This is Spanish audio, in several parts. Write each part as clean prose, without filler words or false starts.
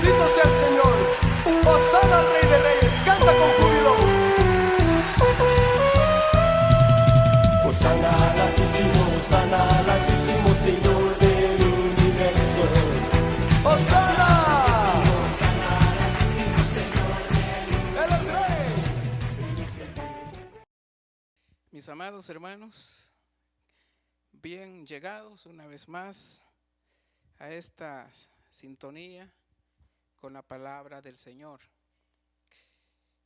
Bendito sea el Señor. Hosana al Rey de Reyes. Canta con júbilo. Hosana al Altísimo Señor del universo. Hosana. Él es Rey. Mis amados hermanos, bien llegados una vez más a esta sintonía con la palabra del Señor.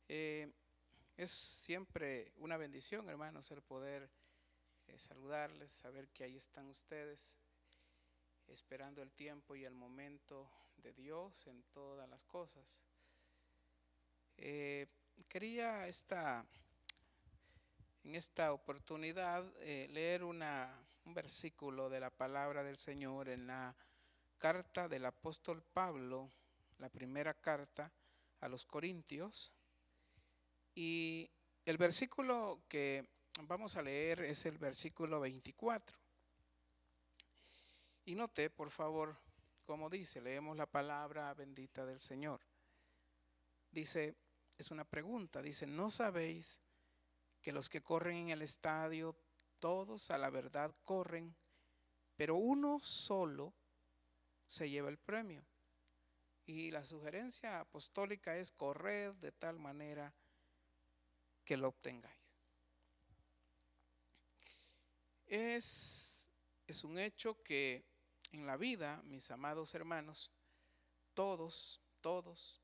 Es siempre una bendición, hermanos, el poder saludarles, saber que ahí están ustedes esperando el tiempo y el momento de Dios en todas las cosas. Quería en esta oportunidad leer un versículo de la palabra del Señor en la carta del apóstol Pablo, la primera carta a los Corintios, y el versículo que vamos a leer es el versículo 24. Y note, por favor, cómo dice, leemos la palabra bendita del Señor. Dice, es una pregunta, dice: ¿no sabéis que los que corren en el estadio, todos a la verdad corren, pero uno solo se lleva el premio? Y la sugerencia apostólica es: corred de tal manera que lo obtengáis. Es un hecho que en la vida, mis amados hermanos, todos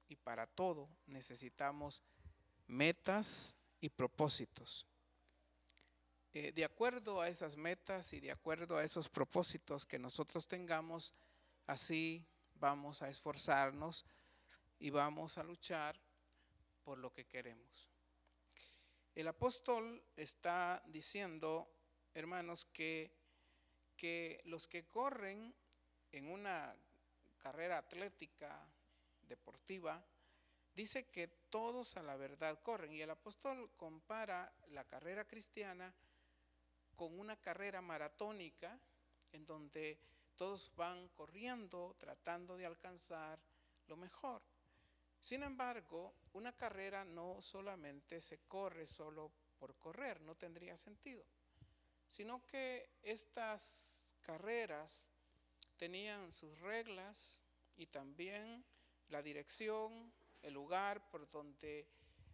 y para todo necesitamos metas y propósitos. De acuerdo a esas metas y de acuerdo a esos propósitos que nosotros tengamos, así vamos a esforzarnos y vamos a luchar por lo que queremos. El apóstol está diciendo, hermanos, que los que corren en una carrera atlética, deportiva, dice que todos a la verdad corren. Y el apóstol compara la carrera cristiana con una carrera maratónica en donde todos van corriendo tratando de alcanzar lo mejor. Sin embargo, una carrera no solamente se corre solo por correr, no tendría sentido, sino que estas carreras tenían sus reglas y también la dirección, el lugar por donde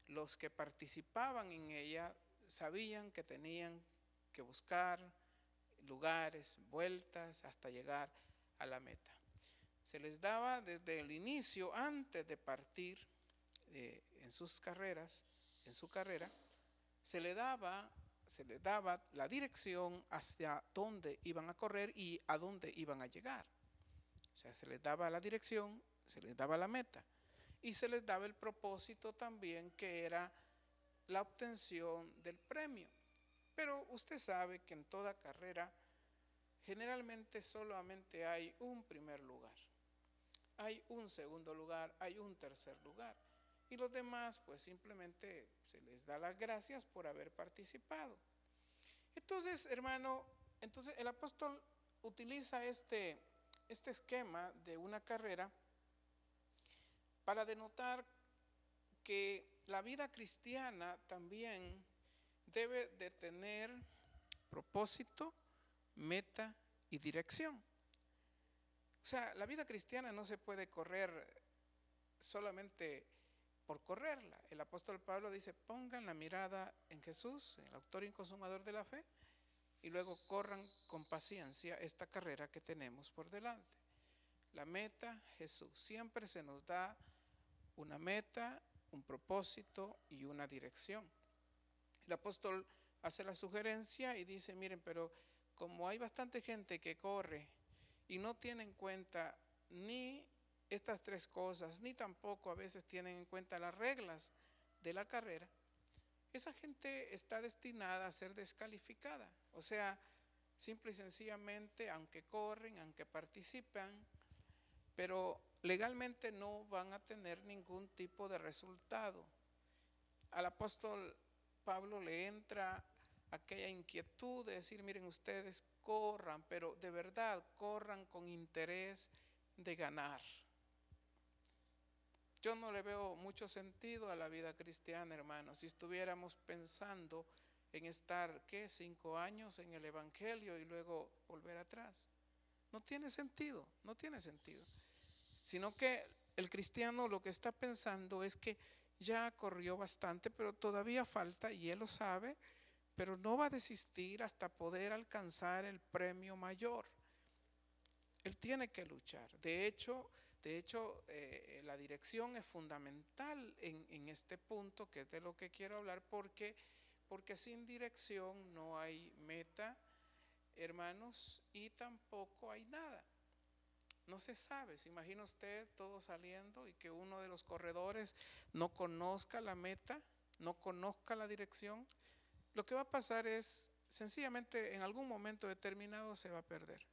los que participaban en ella sabían que tenían que buscar lugares, vueltas hasta llegar a la meta. Se les daba desde el inicio, antes de partir en sus carreras, en su carrera, se les daba la dirección hacia dónde iban a correr y a dónde iban a llegar. O sea, se les daba la dirección, se les daba la meta y se les daba el propósito también, que era la obtención del premio. Pero usted sabe que en toda carrera generalmente solamente hay un primer lugar, hay un segundo lugar, hay un tercer lugar, y los demás pues simplemente se les da las gracias por haber participado. Entonces, hermano, el apóstol utiliza este esquema de una carrera para denotar que la vida cristiana también debe de tener propósito, meta y dirección. O sea, la vida cristiana no se puede correr solamente por correrla. El apóstol Pablo dice: pongan la mirada en Jesús, el autor y consumador de la fe, y luego corran con paciencia esta carrera que tenemos por delante. La meta, Jesús. Siempre se nos da una meta, un propósito y una dirección. El apóstol hace la sugerencia y dice: miren, pero como hay bastante gente que corre y no tiene en cuenta ni estas tres cosas, ni tampoco a veces tienen en cuenta las reglas de la carrera, esa gente está destinada a ser descalificada. O sea, simple y sencillamente, aunque corren, aunque participan, pero legalmente no van a tener ningún tipo de resultado. Al apóstol Pablo le entra aquella inquietud de decir: miren, ustedes corran, pero de verdad corran con interés de ganar. Yo no le veo mucho sentido a la vida cristiana, hermanos, si estuviéramos pensando en estar, 5 años en el Evangelio y luego volver atrás. No tiene sentido, no tiene sentido. Sino que el cristiano lo que está pensando es que ya corrió bastante, pero todavía falta, y él lo sabe, pero no va a desistir hasta poder alcanzar el premio mayor. Él tiene que luchar. De hecho, la dirección es fundamental en este punto, que es de lo que quiero hablar, porque sin dirección no hay meta, hermanos, y tampoco hay nada. No se sabe. ¿Se imagina usted todo saliendo y que uno de los corredores no conozca la meta, no conozca la dirección? Lo que va a pasar es, sencillamente, en algún momento determinado se va a perder.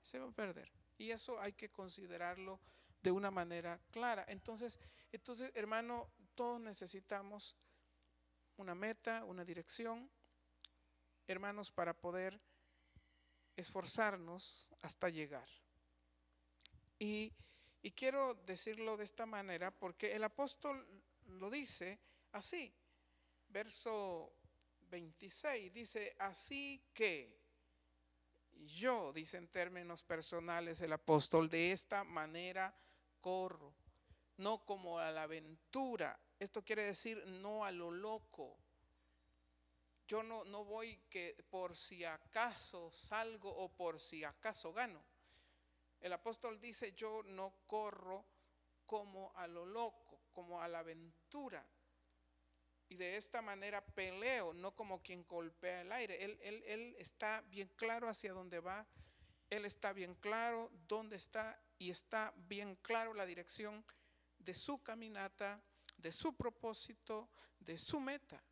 Se va a perder. Y eso hay que considerarlo de una manera clara. Entonces, hermano, todos necesitamos una meta, una dirección, hermanos, para poder esforzarnos hasta llegar. Y quiero decirlo de esta manera porque el apóstol lo dice así. Verso 26 dice: así que yo, dice en términos personales el apóstol, de esta manera corro, no como a la aventura. Esto quiere decir no a lo loco. Yo no voy que por si acaso salgo o por si acaso gano. El apóstol dice: yo no corro como a lo loco, como a la aventura. Y de esta manera peleo, no como quien golpea el aire. Él está bien claro hacia dónde va. Él está bien claro dónde está y está bien claro la dirección de su caminata, de su propósito, de su meta.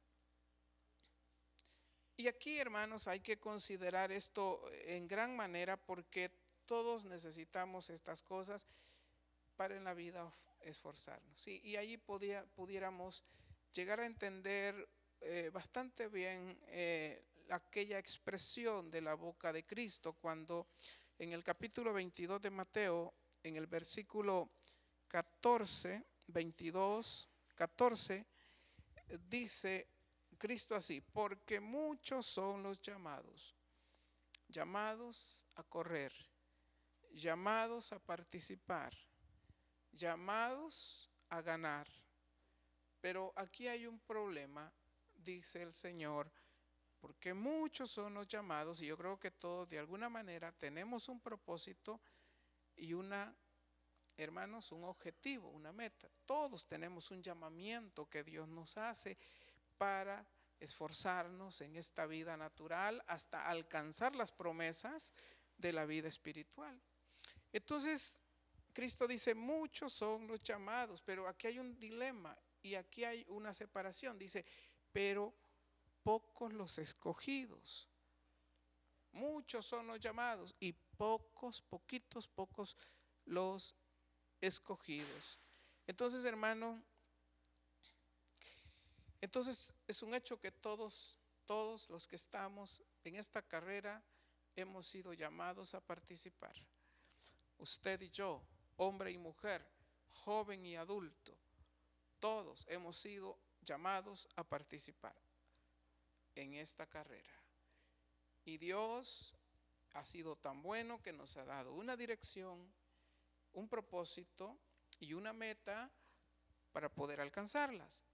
Y aquí, hermanos, hay que considerar esto en gran manera porque todos necesitamos estas cosas para en la vida esforzarnos. Y allí pudiéramos llegar a entender bastante bien aquella expresión de la boca de Cristo cuando en el capítulo 22 de Mateo, en el versículo 14, 22, 14, dice Cristo así: porque muchos son los llamados a correr, llamados a participar, llamados a ganar. Pero aquí hay un problema, dice el Señor, porque muchos son los llamados, y yo creo que todos de alguna manera tenemos un propósito y hermanos, un objetivo, una meta. Todos tenemos un llamamiento que Dios nos hace para esforzarnos en esta vida natural hasta alcanzar las promesas de la vida espiritual. Entonces, Cristo dice: muchos son los llamados, pero aquí hay un dilema y aquí hay una separación. Dice: pero pocos los escogidos. Muchos son los llamados y pocos los escogidos. Entonces, hermano, es un hecho que todos los que estamos en esta carrera hemos sido llamados a participar. Usted y yo, hombre y mujer, joven y adulto, todos hemos sido llamados a participar en esta carrera. Y Dios ha sido tan bueno que nos ha dado una dirección, un propósito y una meta para poder alcanzarlas.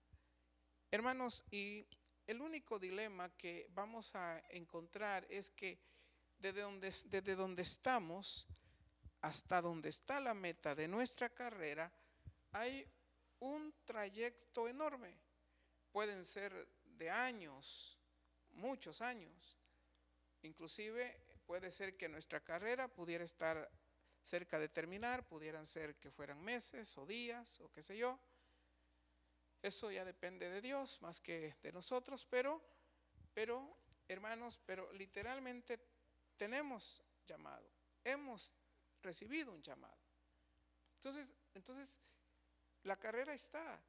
Hermanos, y el único dilema que vamos a encontrar es que desde donde estamos hasta donde está la meta de nuestra carrera hay un trayecto enorme. Pueden ser de años, muchos años. Inclusive puede ser que nuestra carrera pudiera estar cerca de terminar, pudieran ser que fueran meses o días o qué sé yo. Eso ya depende de Dios más que de nosotros, pero hermanos, pero literalmente tenemos llamado, hemos recibido un llamado. Entonces la carrera está,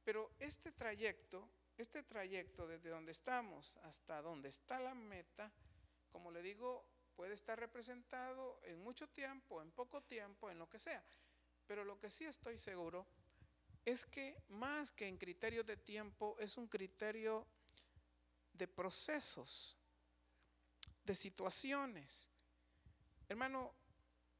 pero este trayecto desde donde estamos hasta donde está la meta, como le digo, puede estar representado en mucho tiempo, en poco tiempo, en lo que sea. Pero lo que sí estoy seguro es que más que en criterio de tiempo, es un criterio de procesos, de situaciones. Hermano,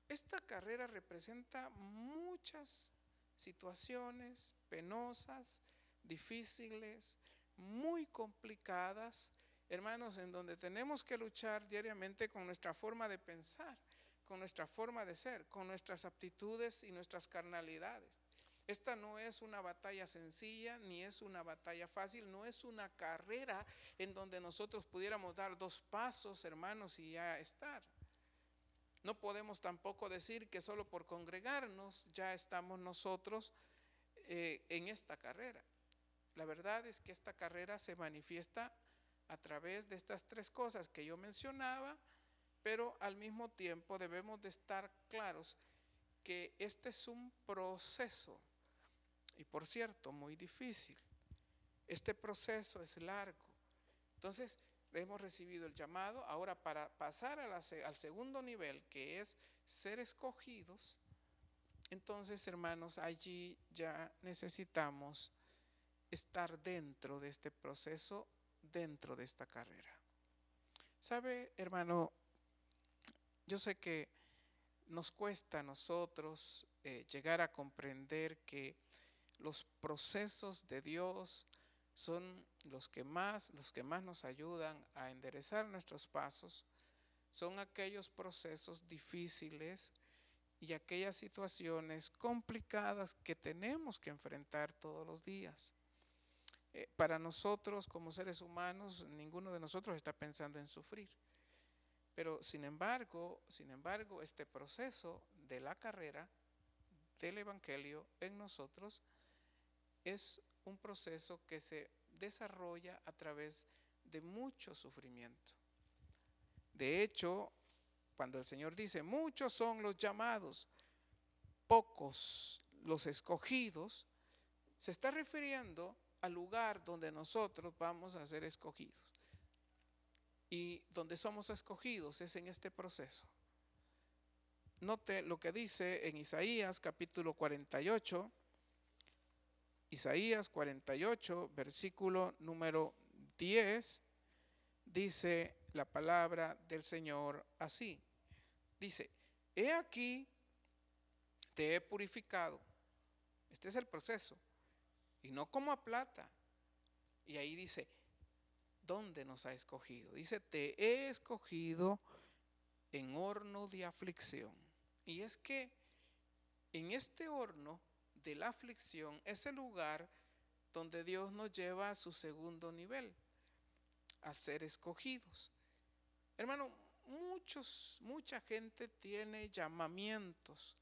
esta carrera representa muchas situaciones penosas, difíciles, muy complicadas, hermanos, en donde tenemos que luchar diariamente con nuestra forma de pensar, con nuestra forma de ser, con nuestras aptitudes y nuestras carnalidades. Esta no es una batalla sencilla, ni es una batalla fácil, no es una carrera en donde nosotros pudiéramos dar 2 pasos, hermanos, y ya estar. No podemos tampoco decir que solo por congregarnos ya estamos nosotros en esta carrera. La verdad es que esta carrera se manifiesta a través de estas 3 cosas que yo mencionaba, pero al mismo tiempo debemos de estar claros que este es un proceso, y por cierto, muy difícil. Este proceso es largo. Entonces, hemos recibido el llamado. Ahora, para pasar al segundo nivel, que es ser escogidos, entonces, hermanos, allí ya necesitamos estar dentro de este proceso, dentro de esta carrera. ¿Sabe, hermano? Yo sé que nos cuesta a nosotros llegar a comprender que los procesos de Dios son los que más nos ayudan a enderezar nuestros pasos. Son aquellos procesos difíciles y aquellas situaciones complicadas que tenemos que enfrentar todos los días. Para nosotros como seres humanos, ninguno de nosotros está pensando en sufrir. Pero sin embargo, este proceso de la carrera del Evangelio en nosotros es un proceso que se desarrolla a través de mucho sufrimiento. De hecho, cuando el Señor dice, muchos son los llamados, pocos los escogidos, se está refiriendo al lugar donde nosotros vamos a ser escogidos. Y donde somos escogidos es en este proceso. Note lo que dice en Isaías capítulo 48, Isaías 48, versículo número 10, dice la palabra del Señor así. Dice, he aquí, te he purificado. Este es el proceso. Y no como a plata. Y ahí dice, ¿dónde nos ha escogido? Dice, te he escogido en horno de aflicción. Y es que en este horno de la aflicción es el lugar donde Dios nos lleva a su segundo nivel, a ser escogidos. Hermano, mucha gente tiene llamamientos,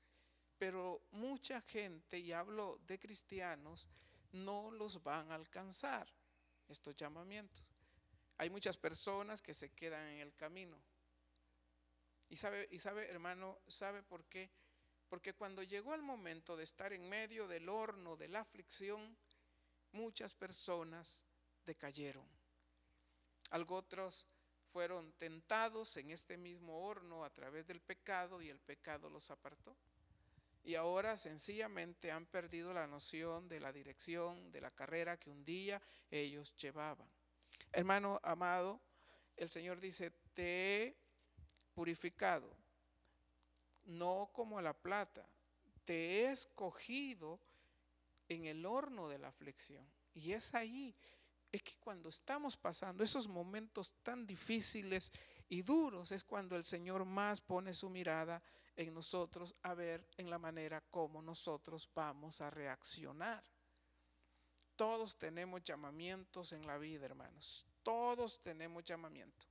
pero mucha gente, y hablo de cristianos, no los van a alcanzar estos llamamientos. Hay muchas personas que se quedan en el camino. Y sabe, hermano, ¿sabe por qué? Porque cuando llegó el momento de estar en medio del horno de la aflicción, muchas personas decayeron. Otros fueron tentados en este mismo horno a través del pecado y el pecado los apartó. Y ahora sencillamente han perdido la noción de la dirección de la carrera que un día ellos llevaban. Hermano amado, el Señor dice, te he purificado, no como la plata, te he escogido en el horno de la aflicción. Y es ahí, es que cuando estamos pasando esos momentos tan difíciles y duros, es cuando el Señor más pone su mirada en nosotros a ver en la manera como nosotros vamos a reaccionar. Todos tenemos llamamientos en la vida, hermanos. Todos tenemos llamamiento.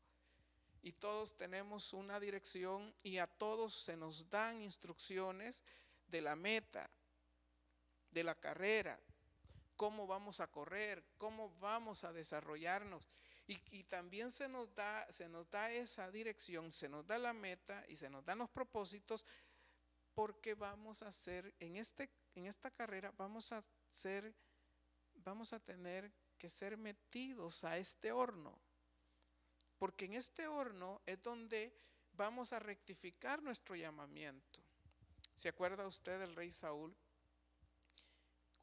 Y todos tenemos una dirección y a todos se nos dan instrucciones de la meta, de la carrera, cómo vamos a correr, cómo vamos a desarrollarnos. Y también se nos da esa dirección, se nos da la meta y se nos dan los propósitos, porque vamos a ser, en esta carrera vamos a tener que ser metidos a este horno. Porque en este horno es donde vamos a rectificar nuestro llamamiento. ¿Se acuerda usted del rey Saúl?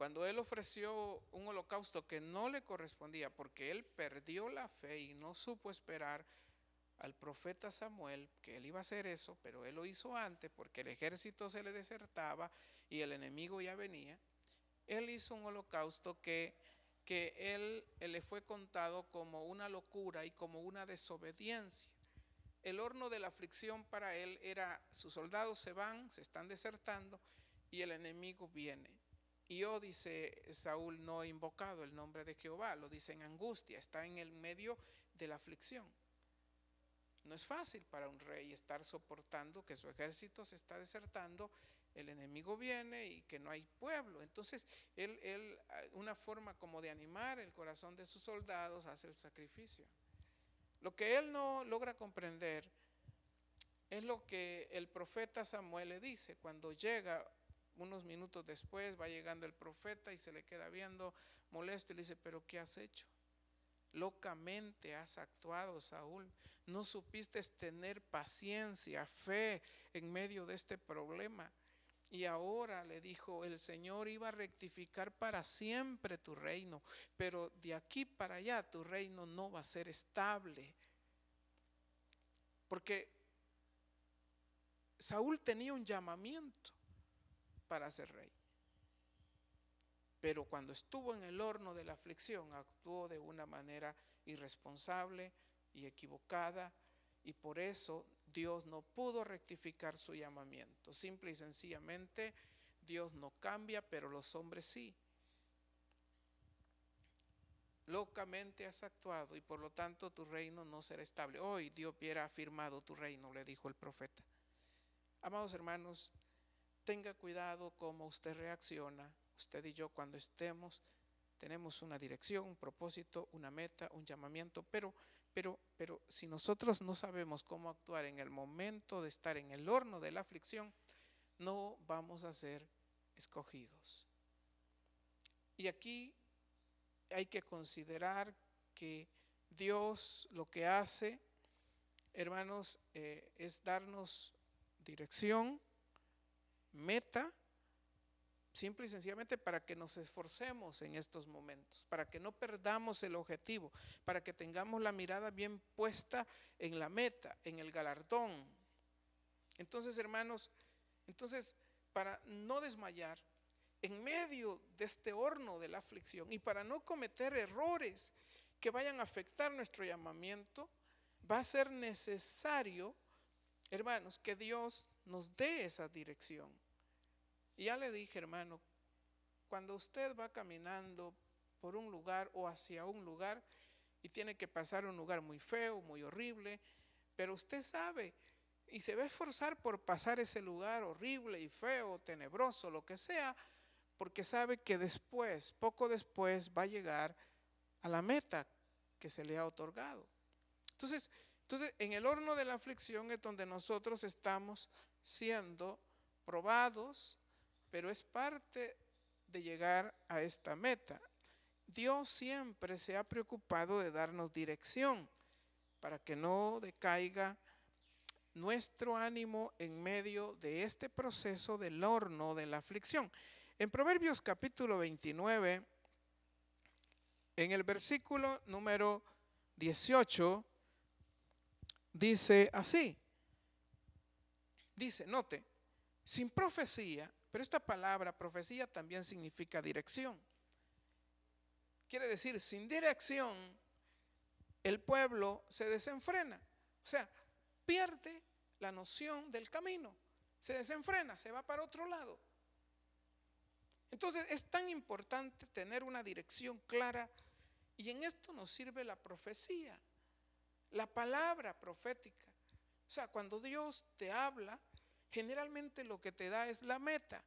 cuando él ofreció un holocausto que no le correspondía porque él perdió la fe y no supo esperar al profeta Samuel, que él iba a hacer eso, pero él lo hizo antes porque el ejército se le desertaba y el enemigo ya venía. Él hizo un holocausto que él le fue contado como una locura y como una desobediencia. El horno de la aflicción para él era: sus soldados se van, se están desertando y el enemigo viene. Y yo, dice Saúl, no he invocado el nombre de Jehová, lo dice en angustia, está en el medio de la aflicción. No es fácil para un rey estar soportando que su ejército se está desertando, el enemigo viene y que no hay pueblo. Entonces él una forma como de animar el corazón de sus soldados, hace el sacrificio. Lo que él no logra comprender es lo que el profeta Samuel le dice cuando llega. Unos minutos después va llegando el profeta y se le queda viendo molesto y le dice: ¿pero qué has hecho? Locamente has actuado, Saúl. No supiste tener paciencia, fe en medio de este problema. Y ahora, le dijo, el Señor iba a rectificar para siempre tu reino, pero de aquí para allá tu reino no va a ser estable. Porque Saúl tenía un llamamiento para ser rey, pero cuando estuvo en el horno de la aflicción actuó de una manera irresponsable y equivocada, y por eso Dios no pudo rectificar su llamamiento. Simple y sencillamente, Dios no cambia, pero los hombres sí. Locamente has actuado y por lo tanto tu reino no será estable. Hoy Dios hubiera afirmado tu reino, le dijo el profeta. Amados hermanos, tenga cuidado cómo usted reacciona. Usted y yo, cuando tenemos una dirección, un propósito, una meta, un llamamiento, pero si nosotros no sabemos cómo actuar en el momento de estar en el horno de la aflicción, no vamos a ser escogidos. Y aquí hay que considerar que Dios lo que hace, hermanos, es darnos dirección, meta, simple y sencillamente para que nos esforcemos en estos momentos, para que no perdamos el objetivo, para que tengamos la mirada bien puesta en la meta, en el galardón. Entonces, hermanos, para no desmayar en medio de este horno de la aflicción y para no cometer errores que vayan a afectar nuestro llamamiento, va a ser necesario, hermanos, que Dios nos dé esa dirección. Y ya le dije, hermano, cuando usted va caminando por un lugar o hacia un lugar y tiene que pasar un lugar muy feo, muy horrible, pero usted sabe y se va a esforzar por pasar ese lugar horrible y feo, tenebroso, lo que sea, porque sabe que después, poco después, va a llegar a la meta que se le ha otorgado. Entonces, en el horno de la aflicción es donde nosotros estamos siendo probados, pero es parte de llegar a esta meta. Dios siempre se ha preocupado de darnos dirección para que no decaiga nuestro ánimo en medio de este proceso del horno de la aflicción. En Proverbios capítulo 29, en el versículo número 18, dice así. Dice, note, sin profecía, pero esta palabra profecía también significa dirección. Quiere decir, sin dirección, el pueblo se desenfrena. O sea, pierde la noción del camino, se desenfrena, se va para otro lado. Entonces es tan importante tener una dirección clara, y en esto nos sirve la profecía, la palabra profética. O sea, cuando Dios te habla, generalmente lo que te da es la meta,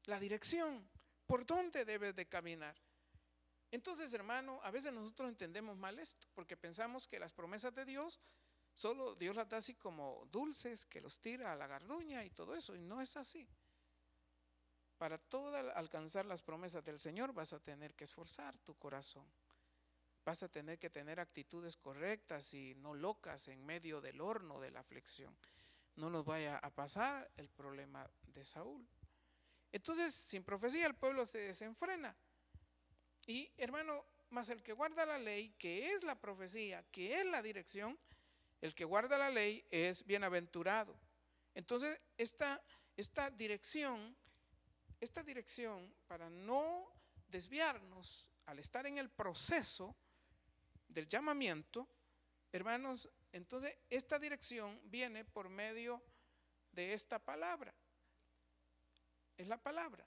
la dirección, por dónde debes de caminar. Entonces, hermano, a veces nosotros entendemos mal esto, porque pensamos que las promesas de Dios, solo Dios las da así como dulces, que los tira a la garduña y todo eso, y no es así. Para alcanzar las promesas del Señor vas a tener que esforzar tu corazón. Vas a tener que tener actitudes correctas y no locas en medio del horno de la aflicción. No nos vaya a pasar el problema de Saúl. Entonces, sin profecía el pueblo se desenfrena. Y hermano, mas el que guarda la ley, que es la profecía, que es la dirección, el que guarda la ley es bienaventurado. Entonces, esta dirección, para no desviarnos al estar en el proceso del llamamiento, hermanos, entonces esta dirección viene por medio de esta palabra. Es la palabra.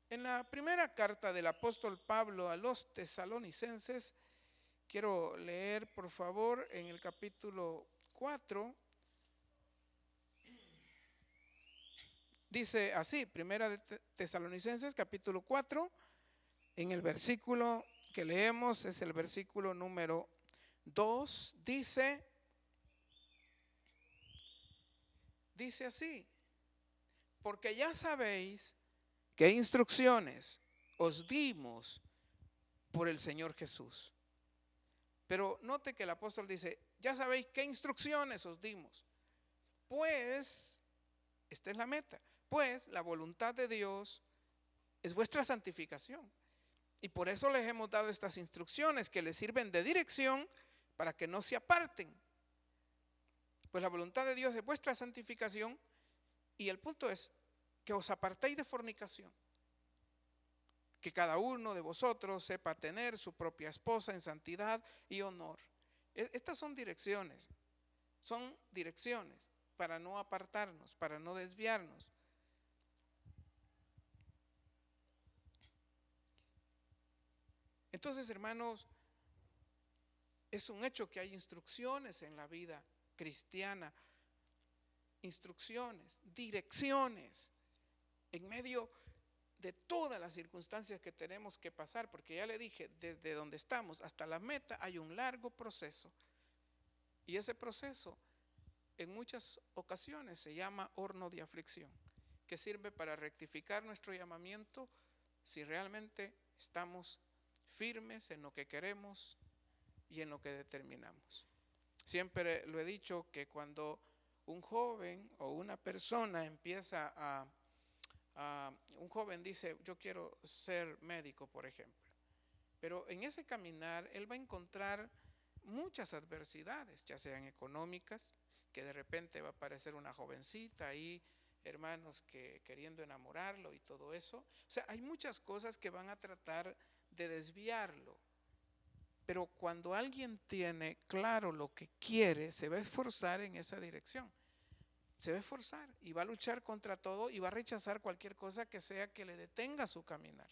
En la primera carta del apóstol Pablo a los tesalonicenses, quiero leer por favor en el capítulo 4, dice así, primera de Tesalonicenses capítulo 4, en el versículo que leemos es el versículo número 2, dice así: porque ya sabéis qué instrucciones os dimos por el Señor Jesús. Pero note que el apóstol dice, ya sabéis qué instrucciones os dimos. Pues, esta es la meta, pues la voluntad de Dios es vuestra santificación. Y por eso les hemos dado estas instrucciones que les sirven de dirección para que no se aparten. Pues la voluntad de Dios es vuestra santificación y el punto es que os apartéis de fornicación. Que cada uno de vosotros sepa tener su propia esposa en santidad y honor. Estas son direcciones para no apartarnos, para no desviarnos. Entonces, hermanos, es un hecho que hay instrucciones en la vida cristiana, instrucciones, direcciones, en medio de todas las circunstancias que tenemos que pasar, porque ya le dije, desde donde estamos hasta la meta hay un largo proceso. Y ese proceso en muchas ocasiones se llama horno de aflicción, que sirve para rectificar nuestro llamamiento si realmente estamos firmes en lo que queremos y en lo que determinamos. Siempre lo he dicho que cuando un joven o una persona empieza un joven dice, yo quiero ser médico, por ejemplo, pero en ese caminar él va a encontrar muchas adversidades, ya sean económicas, que de repente va a aparecer una jovencita ahí, hermanos, que queriendo enamorarlo y todo eso. O sea, hay muchas cosas que van a tratar de desviarlo. Pero cuando alguien tiene claro lo que quiere, se va a esforzar en esa dirección. Se va a esforzar y va a luchar contra todo y va a rechazar cualquier cosa que sea que le detenga su caminar.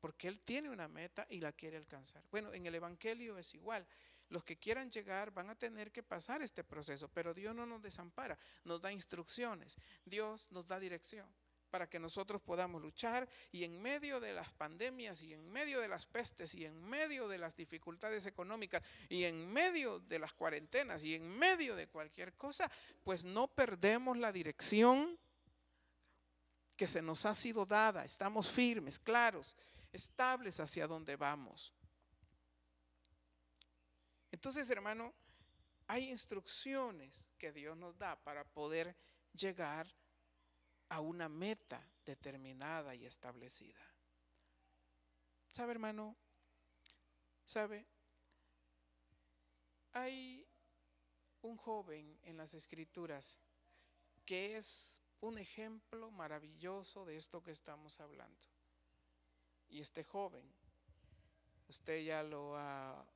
Porque él tiene una meta y la quiere alcanzar. Bueno, en el evangelio es igual. Los que quieran llegar van a tener que pasar este proceso, pero Dios no nos desampara, nos da instrucciones, Dios nos da dirección para que nosotros podamos luchar y en medio de las pandemias y en medio de las pestes y en medio de las dificultades económicas y en medio de las cuarentenas y en medio de cualquier cosa, pues no perdemos la dirección que se nos ha sido dada. Estamos firmes, claros, estables hacia donde vamos. Entonces, hermano, hay instrucciones que Dios nos da para poder llegar a una meta determinada y establecida. ¿Sabe, hermano? ¿Sabe? Hay un joven en las Escrituras que es un ejemplo maravilloso de esto que estamos hablando. Y este joven, usted ya lo ha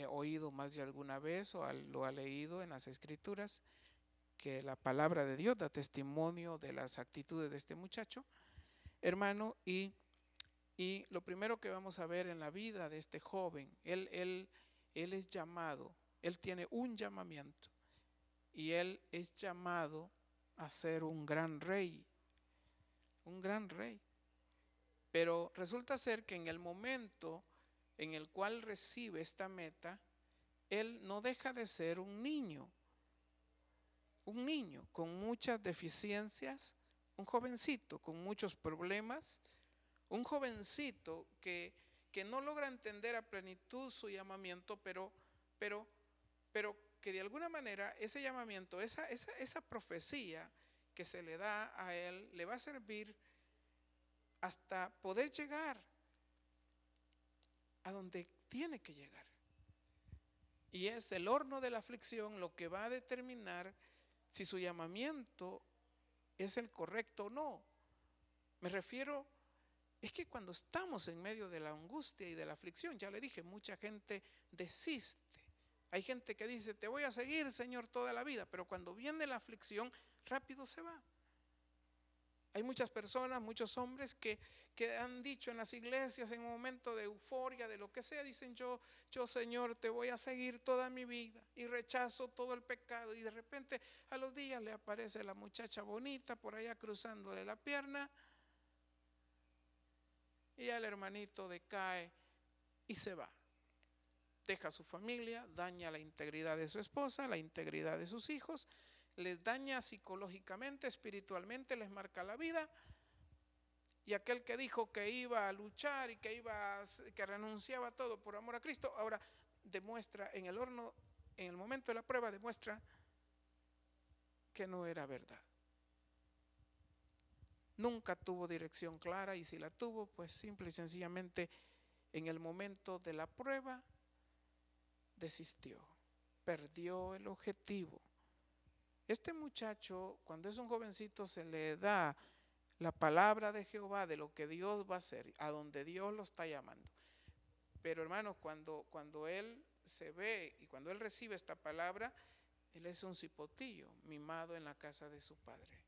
oído más de alguna vez o lo ha leído en las Escrituras, que la palabra de Dios da testimonio de las actitudes de este muchacho, hermano, y lo primero que vamos a ver en la vida de este joven, él es llamado, él tiene un llamamiento y él es llamado a ser un gran rey, pero resulta ser que en el momento en el cual recibe esta meta, él no deja de ser un niño con muchas deficiencias, un jovencito con muchos problemas, un jovencito que no logra entender a plenitud su llamamiento, pero que de alguna manera ese llamamiento, esa profecía que se le da a él, le va a servir hasta poder llegar a donde tiene que llegar. Y es el horno de la aflicción lo que va a determinar si su llamamiento es el correcto o no. Me refiero, es que cuando estamos en medio de la angustia y de la aflicción, ya le dije, mucha gente desiste. Hay gente que dice, te voy a seguir, Señor, toda la vida, pero cuando viene la aflicción, rápido se va. Hay muchas personas, muchos hombres que han dicho en las iglesias en un momento de euforia, de lo que sea, dicen yo Señor te voy a seguir toda mi vida y rechazo todo el pecado, y de repente a los días le aparece la muchacha bonita por allá cruzándole la pierna y el hermanito decae y se va. Deja a su familia, daña la integridad de su esposa, la integridad de sus hijos, les daña psicológicamente, espiritualmente, les marca la vida. Y aquel que dijo que iba a luchar y que renunciaba a todo por amor a Cristo, ahora demuestra en el horno, en el momento de la prueba, demuestra que no era verdad. Nunca tuvo dirección clara, y si la tuvo, pues simple y sencillamente en el momento de la prueba desistió, perdió el objetivo. Este muchacho, cuando es un jovencito, se le da la palabra de Jehová de lo que Dios va a hacer, a donde Dios lo está llamando. Pero hermanos, cuando él se ve y cuando él recibe esta palabra, él es un cipotillo mimado en la casa de su padre.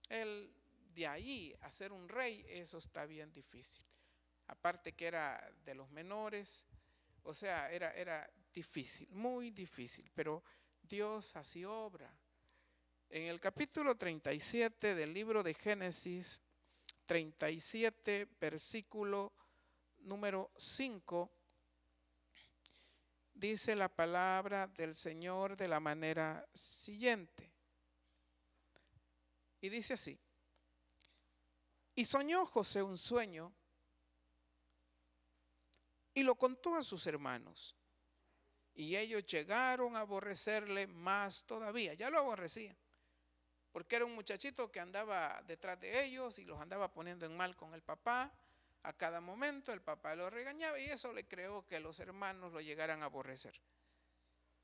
Él, de ahí a ser un rey, eso está bien difícil. Aparte que era de los menores, o sea, era difícil, muy difícil, pero Dios así obra. En el capítulo 37 del libro de Génesis, 37, versículo número 5, dice la palabra del Señor de la manera siguiente. Y dice así: y soñó José un sueño y lo contó a sus hermanos. Y ellos llegaron a aborrecerle más todavía. Ya lo aborrecían, porque era un muchachito que andaba detrás de ellos y los andaba poniendo en mal con el papá. A cada momento el papá lo regañaba y eso le creó que los hermanos lo llegaran a aborrecer.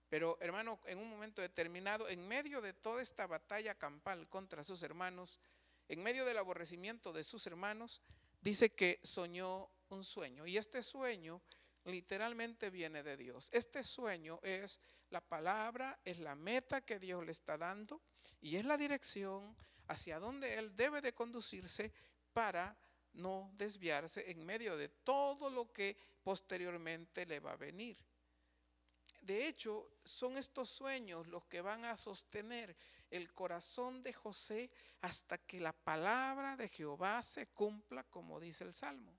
Pero hermano, en un momento determinado, en medio de toda esta batalla campal contra sus hermanos, en medio del aborrecimiento de sus hermanos, dice que soñó un sueño. Y este sueño literalmente viene de Dios. Este sueño es la palabra, es la meta que Dios le está dando y es la dirección hacia donde él debe de conducirse para no desviarse en medio de todo lo que posteriormente le va a venir. De hecho, son estos sueños los que van a sostener el corazón de José hasta que la palabra de Jehová se cumpla, como dice el Salmo.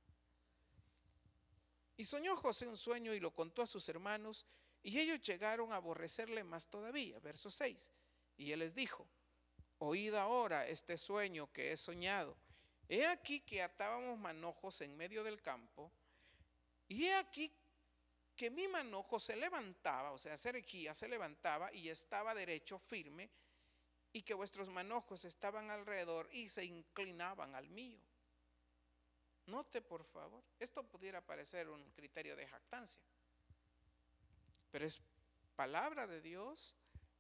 Y soñó José un sueño y lo contó a sus hermanos, y ellos llegaron a aborrecerle más todavía. Verso 6. Y él les dijo: oíd ahora este sueño que he soñado. He aquí que atábamos manojos en medio del campo, y he aquí que mi manojo se levantaba, o sea, se erguía, se levantaba y estaba derecho, firme, y que vuestros manojos estaban alrededor y se inclinaban al mío. Note por favor, esto pudiera parecer un criterio de jactancia, pero es palabra de Dios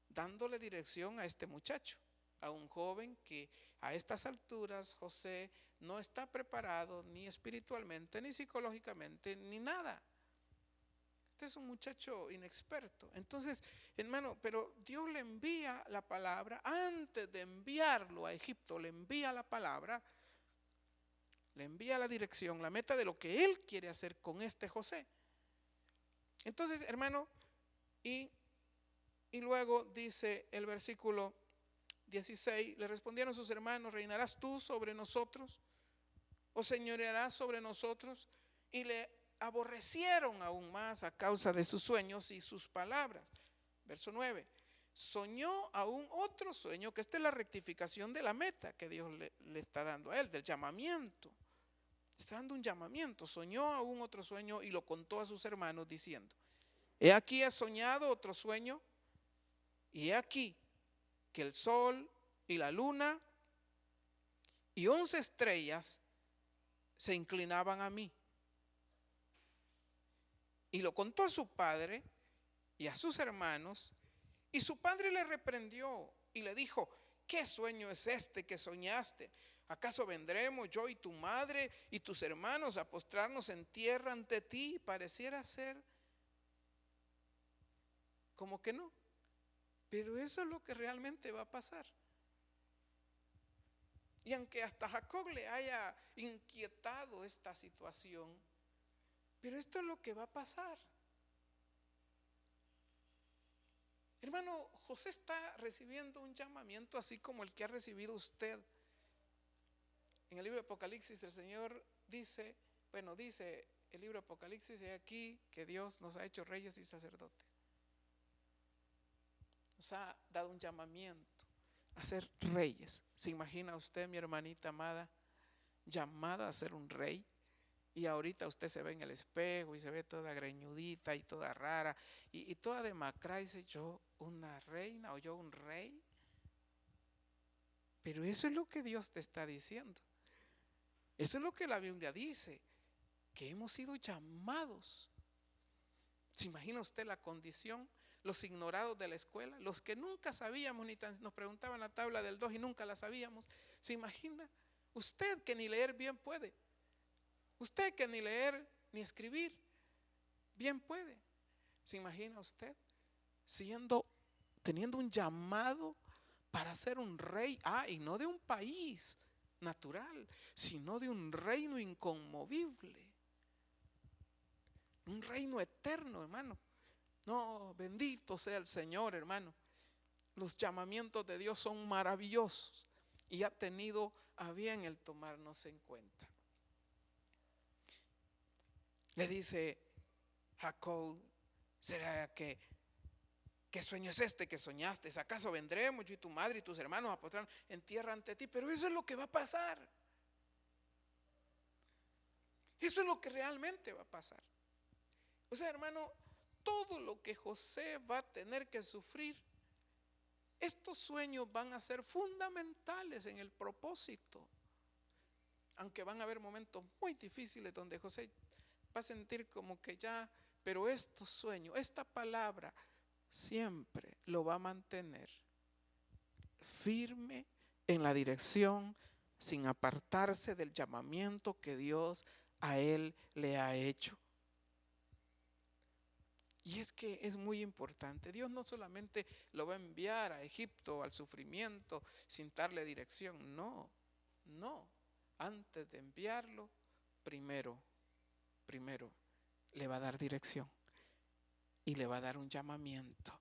dándole dirección a este muchacho, a un joven que a estas alturas José no está preparado ni espiritualmente, ni psicológicamente, ni nada. Este es un muchacho inexperto. Entonces, hermano, pero Dios le envía la palabra. Antes de enviarlo a Egipto, le envía la palabra, le envía la dirección, la meta de lo que él quiere hacer con este José. Entonces, hermano, y luego dice el versículo 16, le respondieron sus hermanos: ¿reinarás tú sobre nosotros? ¿O señorearás sobre nosotros? Y le aborrecieron aún más a causa de sus sueños y sus palabras. Verso 9. Soñó aún otro sueño, que esta es la rectificación de la meta que Dios le está dando a él, del llamamiento. Está dando un llamamiento. Soñó aún otro sueño y lo contó a sus hermanos diciendo: he aquí he soñado otro sueño, y he aquí que el sol y la luna y 11 estrellas se inclinaban a mí. Y lo contó a su padre y a sus hermanos, y su padre le reprendió y le dijo: ¿qué sueño es este que soñaste? ¿Acaso vendremos yo y tu madre y tus hermanos a postrarnos en tierra ante ti? Pareciera ser como que no, pero eso es lo que realmente va a pasar. Y aunque hasta Jacob le haya inquietado esta situación, pero esto es lo que va a pasar. Hermano, José está recibiendo un llamamiento así como el que ha recibido usted. En el libro de Apocalipsis el Señor dice el libro de Apocalipsis, he aquí que Dios nos ha hecho reyes y sacerdotes. Nos ha dado un llamamiento a ser reyes. ¿Se imagina usted, mi hermanita amada, llamada a ser un rey? Y ahorita usted se ve en el espejo y se ve toda greñudita y toda rara y toda demacrada y dice: yo una reina o yo un rey. Pero eso es lo que Dios te está diciendo. Eso es lo que la Biblia dice, que hemos sido llamados. ¿Se imagina usted la condición? Los ignorados de la escuela, los que nunca sabíamos, nos preguntaban la tabla del 2 y nunca la sabíamos. ¿Se imagina? Usted que ni leer bien puede. Usted que ni leer ni escribir bien puede. ¿Se imagina usted teniendo un llamado para ser un rey? Y no de un país natural, sino de un reino inconmovible, un reino eterno, hermano. No, bendito sea el Señor, hermano. Los llamamientos de Dios son maravillosos y ha tenido a bien el tomarnos en cuenta. Le dice Jacob: ¿será qué sueño es este que soñaste? ¿Acaso vendremos yo y tu madre y tus hermanos a postrarnos en tierra ante ti? Pero eso es lo que va a pasar. Eso es lo que realmente va a pasar. O sea, hermano, todo lo que José va a tener que sufrir, estos sueños van a ser fundamentales en el propósito. Aunque van a haber momentos muy difíciles donde José va a sentir como que ya, pero estos sueños, esta palabra siempre lo va a mantener firme en la dirección, sin apartarse del llamamiento que Dios a él le ha hecho. Y es que es muy importante. Dios no solamente lo va a enviar a Egipto al sufrimiento sin darle dirección. No. Antes de enviarlo, primero le va a dar dirección y le va a dar un llamamiento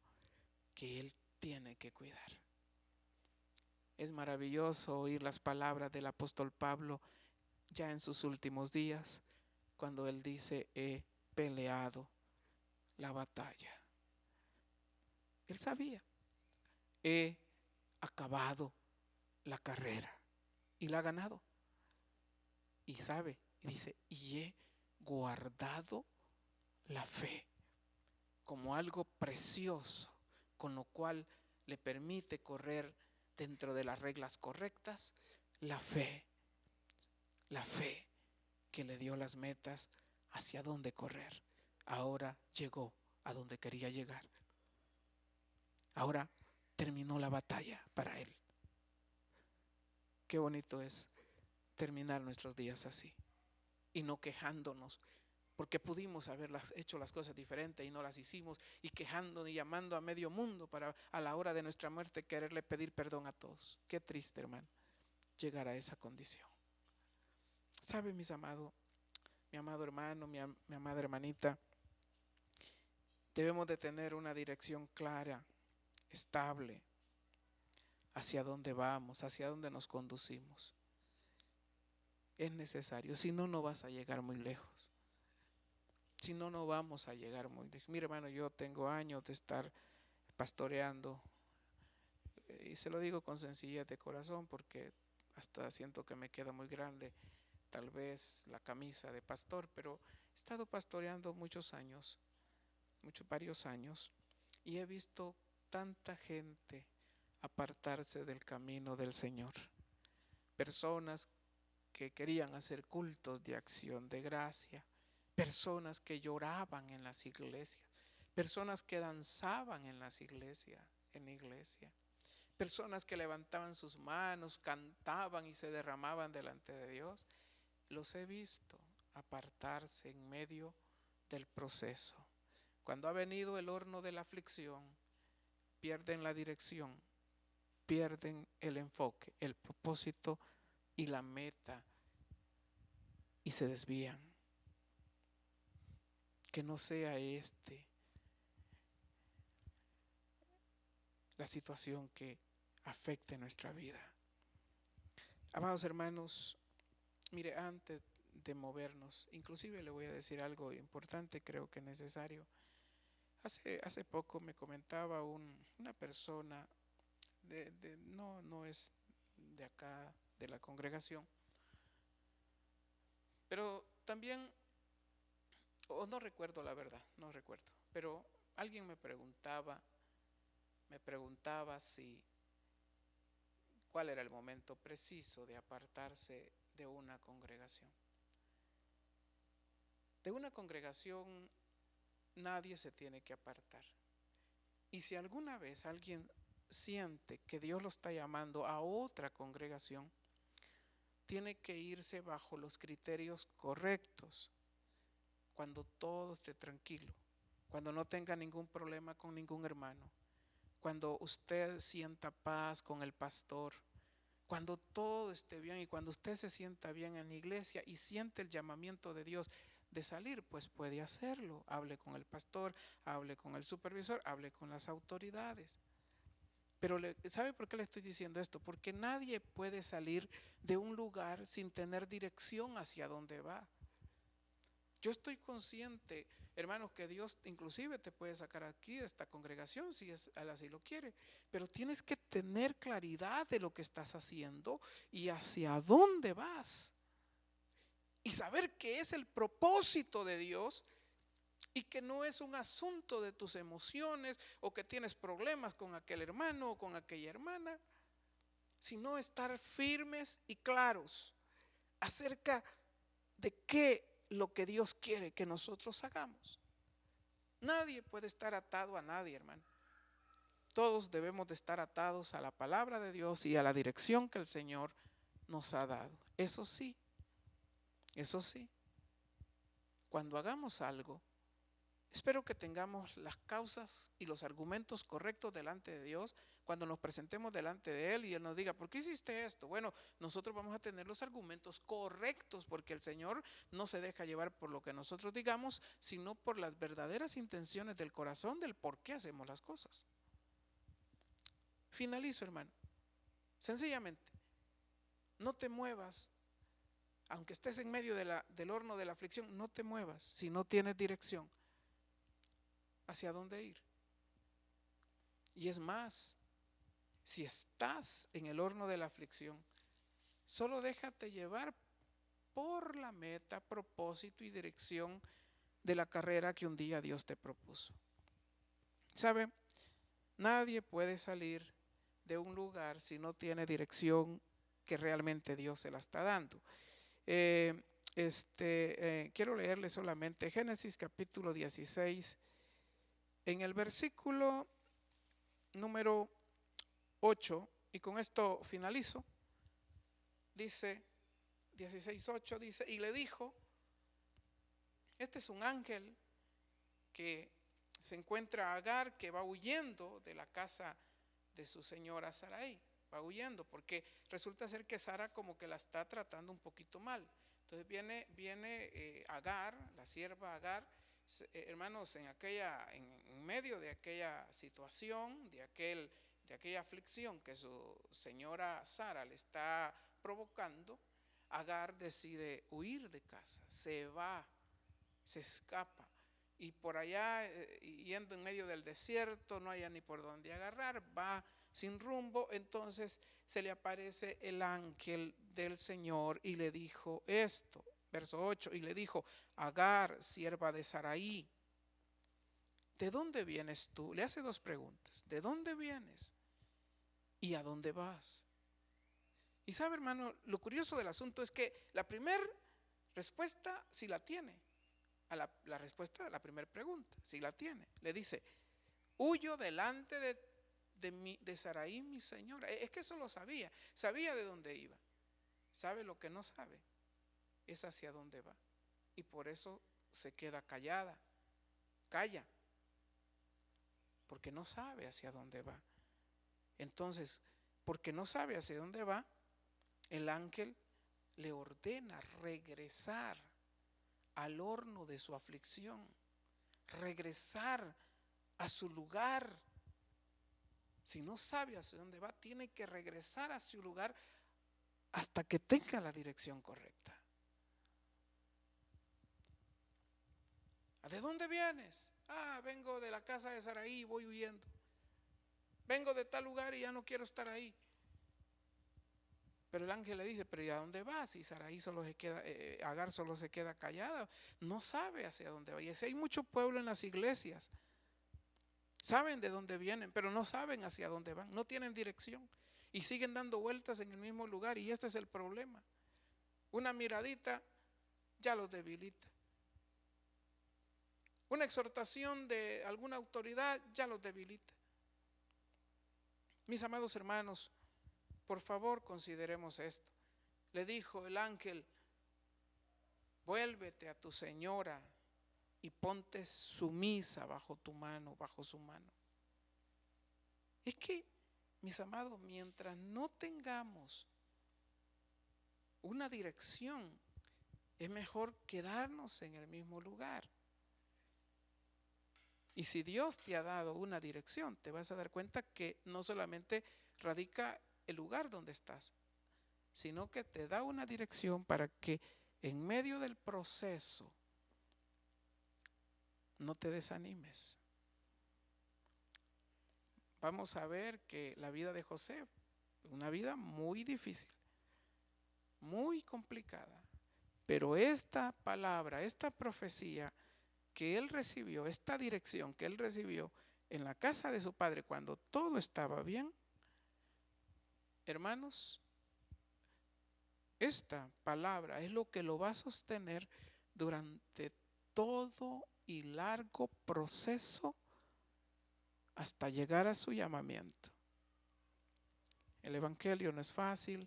que él tiene que cuidar. Es maravilloso oír las palabras del apóstol Pablo ya en sus últimos días, cuando él dice: he peleado la batalla. Él sabía: he acabado la carrera y la ha ganado. Y sabe, y dice: y he guardado la fe como algo precioso, con lo cual le permite correr dentro de las reglas correctas. La fe que le dio las metas hacia dónde correr. Ahora llegó a donde quería llegar. Ahora terminó la batalla para él. Qué bonito es terminar nuestros días así y no quejándonos porque pudimos haber hecho las cosas diferentes y no las hicimos, y quejándonos y llamando a medio mundo para a la hora de nuestra muerte quererle pedir perdón a todos. Qué triste, hermano, llegar a esa condición. ¿Sabe, mi amado hermano, mi amada hermanita? Debemos de tener una dirección clara, estable, hacia dónde vamos, hacia dónde nos conducimos. Es necesario, si no, no vas a llegar muy lejos. Si no, no vamos a llegar muy lejos. Mira, hermano, yo tengo años de estar pastoreando y se lo digo con sencillez de corazón, porque hasta siento que me queda muy grande tal vez la camisa de pastor, pero he estado pastoreando varios años, y he visto tanta gente apartarse del camino del Señor. Personas que querían hacer cultos de acción de gracia, personas que lloraban en las iglesias, personas que danzaban en las iglesias, en la iglesia, personas que levantaban sus manos, cantaban y se derramaban delante de Dios. Los he visto apartarse en medio del proceso. Cuando ha venido el horno de la aflicción, pierden la dirección, pierden el enfoque, el propósito y la meta y se desvían. Que no sea la situación que afecte nuestra vida. Amados hermanos, mire, antes de movernos, inclusive le voy a decir algo importante, creo que necesario. Hace poco me comentaba una persona, no es de acá, de la congregación, pero también, o no recuerdo la verdad, no recuerdo, pero alguien me preguntaba cuál era el momento preciso de apartarse de una congregación. De una congregación nadie se tiene que apartar. Y si alguna vez alguien siente que Dios lo está llamando a otra congregación, tiene que irse bajo los criterios correctos, cuando todo esté tranquilo, cuando no tenga ningún problema con ningún hermano, cuando usted sienta paz con el pastor, cuando todo esté bien y cuando usted se sienta bien en la iglesia y siente el llamamiento de Dios de salir, pues puede hacerlo. Hable con el pastor, hable con el supervisor, hable con las autoridades. Pero ¿sabe por qué le estoy diciendo esto? Porque nadie puede salir de un lugar sin tener dirección hacia dónde va. Yo estoy consciente, hermanos, que Dios inclusive te puede sacar aquí de esta congregación si Él así lo quiere, pero tienes que tener claridad de lo que estás haciendo y hacia dónde vas, y saber que es el propósito de Dios y que no es un asunto de tus emociones o que tienes problemas con aquel hermano o con aquella hermana, sino estar firmes y claros acerca de qué lo que Dios quiere que nosotros hagamos. Nadie puede estar atado a nadie, hermano. Todos debemos de estar atados a la palabra de Dios y a la dirección que el Señor nos ha dado. Eso sí, cuando hagamos algo, espero que tengamos las causas y los argumentos correctos delante de Dios. Cuando nos presentemos delante de Él y Él nos diga, ¿por qué hiciste esto? Bueno, nosotros vamos a tener los argumentos correctos, porque el Señor no se deja llevar por lo que nosotros digamos, sino por las verdaderas intenciones del corazón, del por qué hacemos las cosas. Finalizo, hermano. Sencillamente, no te muevas. Aunque estés en medio del horno de la aflicción, no te muevas si no tienes dirección hacia dónde ir. Y es más, si estás en el horno de la aflicción, solo déjate llevar por la meta, propósito y dirección de la carrera que un día Dios te propuso. ¿Sabe? Nadie puede salir de un lugar si no tiene dirección que realmente Dios se la está dando. Quiero leerle solamente Génesis capítulo 16, en el versículo número 8, y con esto finalizo. Dice 16:8, dice, y le dijo, este es un ángel que se encuentra a Agar, que va huyendo de la casa de su señora Sarai. Va huyendo porque resulta ser que Sara como que la está tratando un poquito mal. Entonces viene Agar, la sierva Agar, hermanos, en medio de aquella situación, de aquella aflicción que su señora Sara le está provocando, Agar decide huir de casa, se va, se escapa. Y por allá, yendo en medio del desierto, no haya ni por dónde agarrar, va sin rumbo. Entonces se le aparece el ángel del Señor y le dijo esto, verso 8, y le dijo, Agar, sierva de Sarai, ¿de dónde vienes tú? Le hace dos preguntas, ¿de dónde vienes? ¿Y a dónde vas? Y sabe, hermano, lo curioso del asunto es que la primera respuesta sí la tiene. A la respuesta de la primera pregunta, sí la tiene. Le dice: huyo delante de Sarai, mi señora. Es que eso lo sabía. Sabía de dónde iba. Sabe lo que no sabe, es hacia dónde va. Y por eso se queda callada. Calla. Porque no sabe hacia dónde va. Entonces, porque no sabe hacia dónde va, el ángel le ordena regresar al horno de su aflicción, regresar a su lugar. Si no sabe hacia dónde va, tiene que regresar a su lugar hasta que tenga la dirección correcta. ¿De dónde vienes? Vengo de la casa de Sarai y voy huyendo. Vengo de tal lugar y ya no quiero estar ahí. Pero el ángel le dice: pero ¿y a dónde vas? Y Sarai solo se queda, Agar solo se queda callada, no sabe hacia dónde va. Y así hay mucho pueblo en las iglesias. Saben de dónde vienen, pero no saben hacia dónde van, no tienen dirección y siguen dando vueltas en el mismo lugar. Y este es el problema. Una miradita ya los debilita. Una exhortación de alguna autoridad ya los debilita. Mis amados hermanos, por favor, consideremos esto. Le dijo el ángel: vuélvete a tu señora y ponte sumisa bajo tu mano, bajo su mano. Es que, mis amados, mientras no tengamos una dirección, es mejor quedarnos en el mismo lugar. Y si Dios te ha dado una dirección, te vas a dar cuenta que no solamente radica el lugar donde estás, sino que te da una dirección para que en medio del proceso no te desanimes. Vamos a ver que la vida de José, una vida muy difícil, muy complicada, pero esta palabra, esta profecía que él recibió, esta dirección que él recibió en la casa de su padre cuando todo estaba bien, hermanos, esta palabra es lo que lo va a sostener durante todo y largo proceso hasta llegar a su llamamiento. El evangelio no es fácil,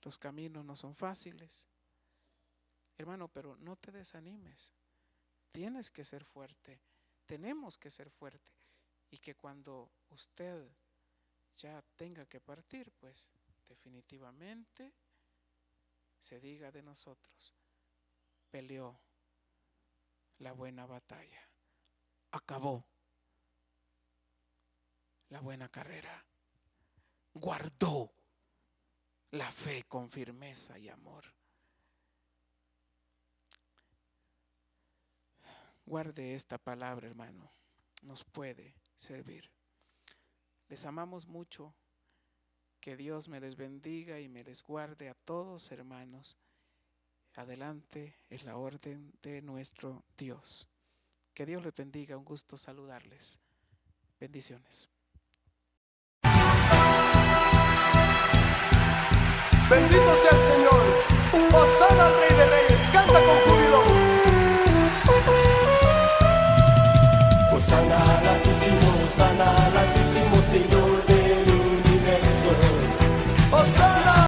los caminos no son fáciles, hermano, pero no te desanimes. Tienes que ser fuerte, tenemos que ser fuerte, y que cuando usted ya tenga que partir, pues definitivamente se diga de nosotros: peleó la buena batalla, acabó la buena carrera, guardó la fe con firmeza y amor. Guarde esta palabra, hermano, nos puede servir. Les amamos mucho. Que Dios me les bendiga y me les guarde a todos, hermanos. Adelante es la orden de nuestro Dios. Que Dios les bendiga, un gusto saludarles. Bendiciones. Bendito sea el Señor. Hosana al Rey de Reyes. Canta con júbilo. Hosana al Altísimo, Hosana